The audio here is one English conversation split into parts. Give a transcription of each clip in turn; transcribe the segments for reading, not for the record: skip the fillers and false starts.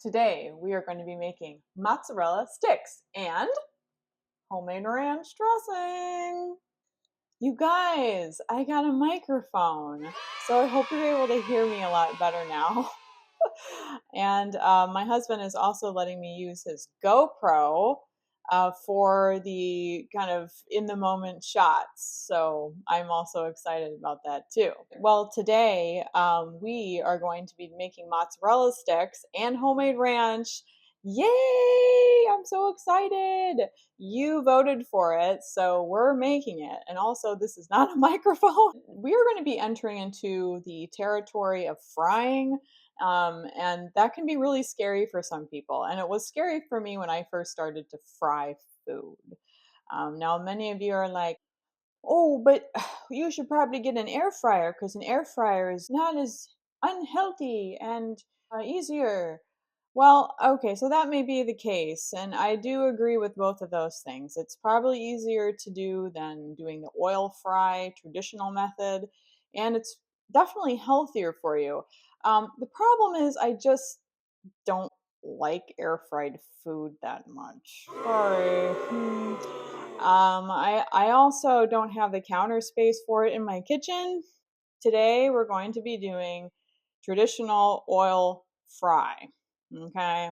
Today we are going to be making mozzarella sticks and homemade ranch dressing. You guys, I got a microphone, so I hope you're able to hear me a lot better now. And my husband is also letting me use his GoPro for the kind of in the moment shots. So I'm also excited about that too. Well, today we are going to be making mozzarella sticks and homemade ranch. Yay! I'm so excited. You voted for it, so we're making it. And also, this is not a microphone. We are going to be entering into the territory of frying. And that can be really scary for some people. And it was scary for me when I first started to fry food. Now, many of you are like, oh, but you should probably get an air fryer because an air fryer is not as unhealthy and easier. Well, okay, so that may be the case, and I do agree with both of those things. It's probably easier to do than doing the oil fry traditional method, and it's definitely healthier for you. The problem is, I just don't like air fried food that much. Sorry. I also don't have the counter space for it in my kitchen. Today we're going to be doing traditional oil fry. Okay.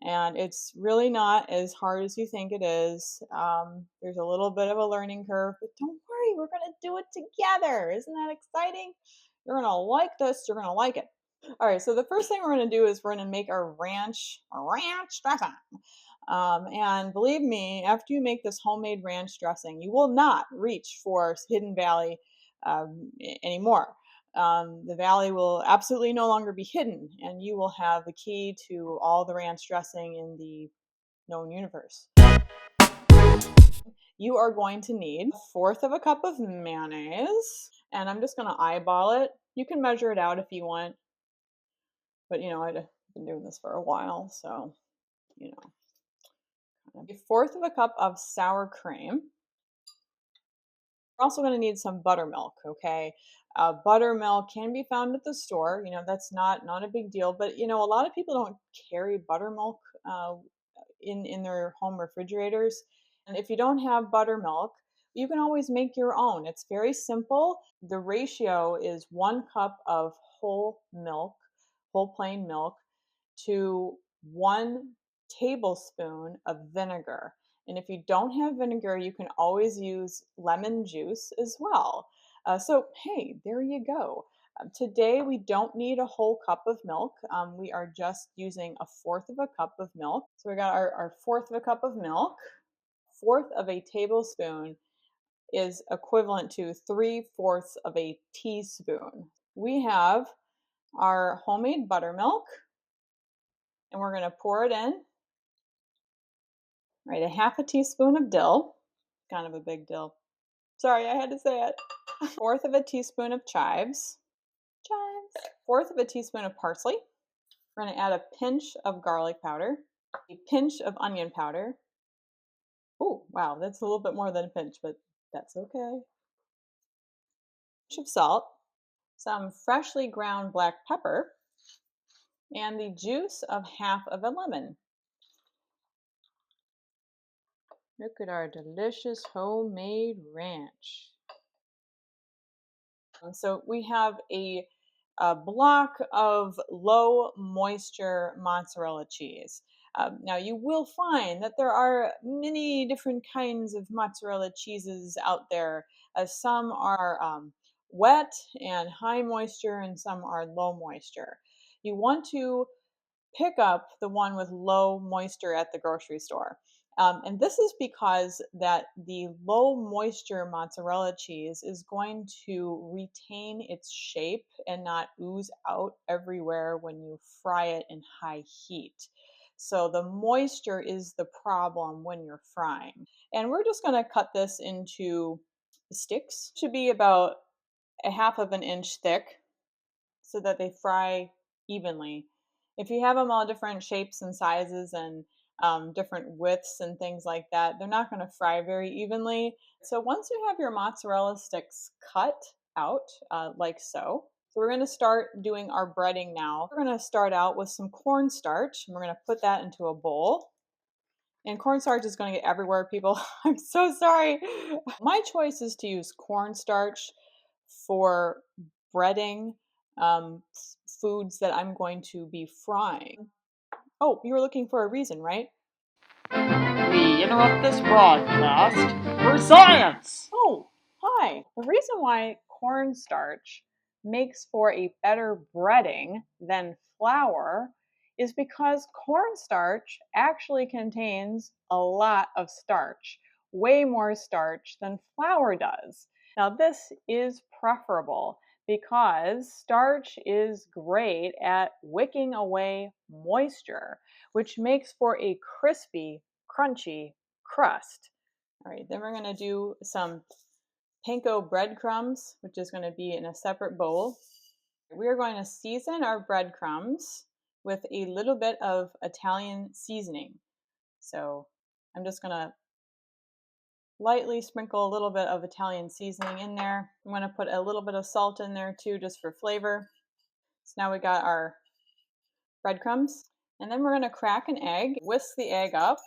And it's really not as hard as you think it is. There's a little bit of a learning curve, but don't worry, we're going to do it together. Isn't that exciting? You're going to like this. You're going to like it. All right, so the first thing we're going to do is we're going to make our ranch dressing. And believe me, after you make this homemade ranch dressing, you will not reach for Hidden Valley anymore. The valley will absolutely no longer be hidden, and you will have the key to all the ranch dressing in the known universe. You are going to need a fourth of a cup of mayonnaise, and I'm just going to eyeball it. You can measure it out if you want, but I've been doing this for a while, so a fourth of a cup of sour cream. We're also going to need some buttermilk, okay? Buttermilk can be found at the store. That's not a big deal, but a lot of people don't carry buttermilk in their home refrigerators. And if you don't have buttermilk, you can always make your own. It's very simple. The ratio is 1 cup of whole milk, whole plain milk, to 1 tablespoon of vinegar. And if you don't have vinegar, you can always use lemon juice as well. So, hey, there you go. Today, we don't need a whole cup of milk. We are just using a fourth of a cup of milk. So we got our fourth of a cup of milk. Fourth of a tablespoon is equivalent to 3/4 of a teaspoon. We have our homemade buttermilk, and we're going to pour it in. Right, a half a teaspoon of dill, kind of a big dill. Sorry, I had to say it. Fourth of a teaspoon of chives. Fourth of a teaspoon of parsley. We're going to add a pinch of garlic powder, a pinch of onion powder. Oh, wow, that's a little bit more than a pinch, but that's okay. A pinch of salt, some freshly ground black pepper, and the juice of half of a lemon. Look at our delicious homemade ranch. So we have a block of low moisture mozzarella cheese. Now you will find that there are many different kinds of mozzarella cheeses out there. Some are wet and high moisture, and some are low moisture. You want to pick up the one with low moisture at the grocery store. And this is because that the low moisture mozzarella cheese is going to retain its shape and not ooze out everywhere when you fry it in high heat. So the moisture is the problem when you're frying. And we're just going to cut this into sticks. Should be about a half of an inch thick so that they fry evenly. If you have them all different shapes and sizes and different widths and things like that, they're not going to fry very evenly. So once you have your mozzarella sticks cut out like so, So we're going to start doing our breading now. We're going to start out with some cornstarch, and we're going to put that into a bowl. And cornstarch is going to get everywhere, people. I'm so sorry. My choice is to use cornstarch for breading foods that I'm going to be frying. Oh, you were looking for a reason, right? We interrupt this broadcast for science! Oh, hi. The reason why cornstarch makes for a better breading than flour is because cornstarch actually contains a lot of starch, way more starch than flour does. Now, this is preferable because starch is great at wicking away moisture, which makes for a crispy, crunchy crust. All right, then we're going to do some Panko Bread Crumbs, which is going to be in a separate bowl. We're going to season our breadcrumbs with a little bit of Italian seasoning. So I'm just going to lightly sprinkle a little bit of Italian seasoning in there. I'm going to put a little bit of salt in there too, just for flavor. So now we got our breadcrumbs. And then we're going to crack an egg, whisk the egg up.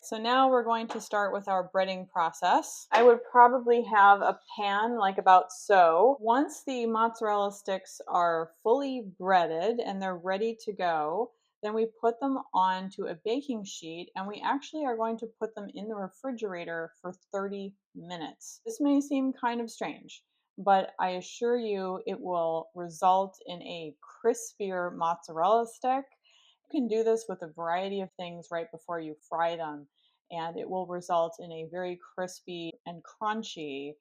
So now we're going to start with our breading process. I would probably have a pan like about so. Once the mozzarella sticks are fully breaded and they're ready to go, then we put them onto a baking sheet, and we actually are going to put them in the refrigerator for 30 minutes. This may seem kind of strange, but I assure you it will result in a crispier mozzarella stick. You can do this with a variety of things right before you fry them, and it will result in a very crispy and crunchy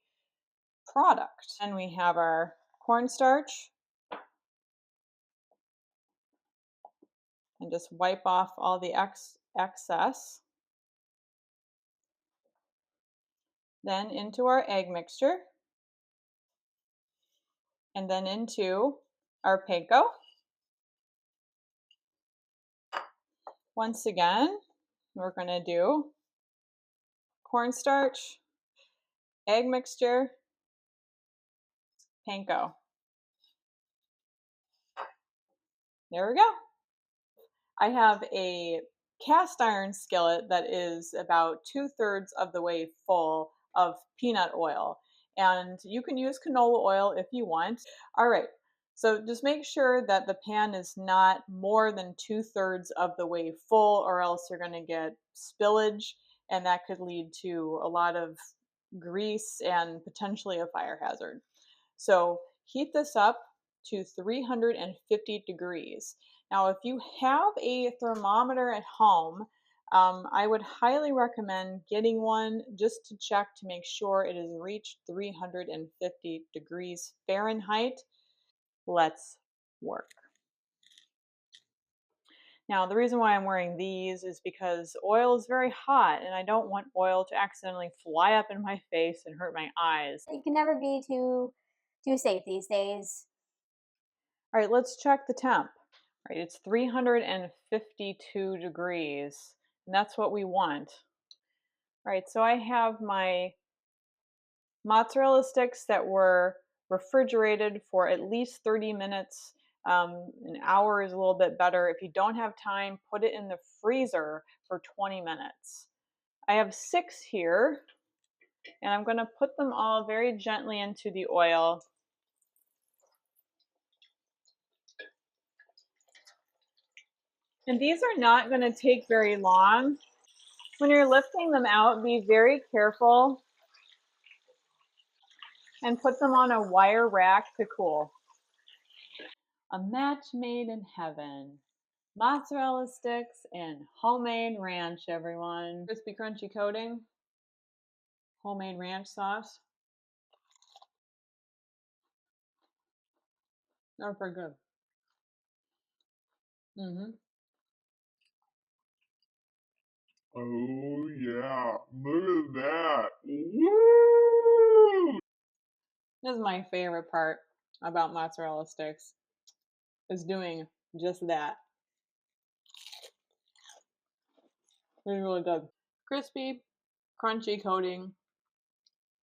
product. And we have our cornstarch, and just wipe off all the excess. Then into our egg mixture, and then into our panko. Once again, we're going to do cornstarch, egg mixture, panko. There we go. I have a cast iron skillet that is about 2/3 of the way full of peanut oil. And you can use canola oil if you want. All right, so just make sure that the pan is not more than 2/3 of the way full, or else you're going to get spillage, and that could lead to a lot of grease and potentially a fire hazard. So heat this up to 350 degrees. Now, if you have a thermometer at home, I would highly recommend getting one just to check to make sure it has reached 350 degrees Fahrenheit. Let's work. Now, the reason why I'm wearing these is because oil is very hot, and I don't want oil to accidentally fly up in my face and hurt my eyes. You can never be too safe these days. All right, let's check the temp. All right, it's 352 degrees, and that's what we want. All right, so I have my mozzarella sticks that were refrigerated for at least 30 minutes. An hour is a little bit better. If you don't have time, put it in the freezer for 20 minutes. I have 6 here, and I'm going to put them all very gently into the oil. And these are not going to take very long. When you're lifting them out, be very careful and put them on a wire rack to cool. A match made in heaven. Mozzarella sticks and homemade ranch, everyone. Crispy, crunchy coating. Homemade ranch sauce. They're pretty good. Oh yeah, look at that. Woo! This is my favorite part about mozzarella sticks, is doing just that. It's really good. Crispy, crunchy coating,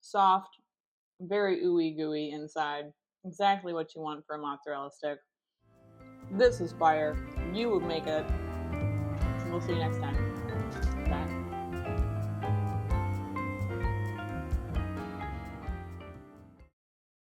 soft, very ooey gooey inside. Exactly what you want for a mozzarella stick. This is fire. You would make it. We'll see you next time.